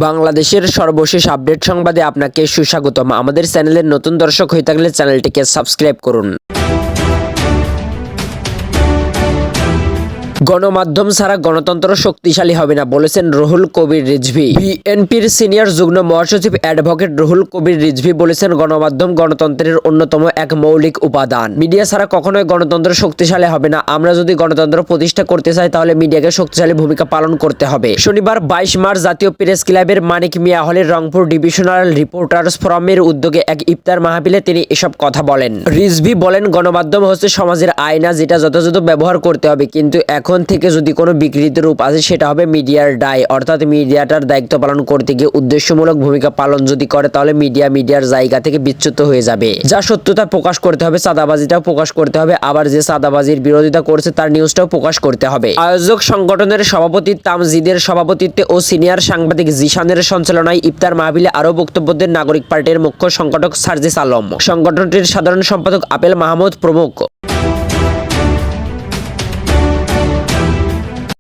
বাংলাদেশের সর্বশেষ আপডেট সংবাদে আপনাকে সুস্বাগতম। আমাদের চ্যানেলের নতুন দর্শক হয়ে থাকলে চ্যানেলটিকে সাবস্ক্রাইব করুন। গণমাধ্যম ছাড়া গণতন্ত্র শক্তিশালী হবে না বলেছেন রুহুল কবির রিজভী। বিএনপির সিনিয়র যুগ্ম মহাসচিব অ্যাডভোকেট রুহুল কবির রিজভী বলেছেন, গণমাধ্যম গণতন্ত্রের অন্যতম এক মৌলিক উপাদান। মিডিয়া ছাড়া কখনোই গণতন্ত্র শক্তিশালী হবে না। আমরা যদি গণতন্ত্র প্রতিষ্ঠা করতে চাই তাহলে মিডিয়াকে শক্তিশালী ভূমিকা পালন করতে হবে। শনিবার 22 মার্চ জাতীয় প্রেস ক্লাবের মানিক মিয়া হলের রংপুর ডিভিশনাল রিপোর্টার্স ফোরামের উদ্যোগে এক ইফতার মাহফিলে তিনি এসব কথা বলেন। রিজভী বলেন, গণমাধ্যম হচ্ছে সমাজের আয়না, যেটা যথাযথ ব্যবহার করতে হবে, কিন্তু এখন থেকে যদি কোনো বিকৃত রূপ আসে সেটা হবে মিডিয়ার দায়। অর্থাৎ মিডিয়াটার দায়িত্ব পালন করতে গিয়ে উদ্দেশ্যমূলক ভূমিকা পালন যদি করে তাহলে মিডিয়ার জায়গা থেকে বিচ্যুত হয়ে যাবে। যা সত্যতা প্রকাশ করতে হবে, চাঁদাবাজিটাও প্রকাশ করতে হবে, আবার যে চাঁদাবাজির বিরোধিতা করছে তার নিউজটাও প্রকাশ করতে হবে। আয়োজক সংগঠনের সভাপতি তামজিদের সভাপতিত্বে ও সিনিয়র সাংবাদিক জিশানের সঞ্চালনায় ইফতার মাহফিলে আরও বক্তব্য দেন নাগরিক পার্টির মুখ্য সংগঠক সার্জিস আলম, সংগঠনটির সাধারণ সম্পাদক আপেল মাহমুদ প্রমুখ।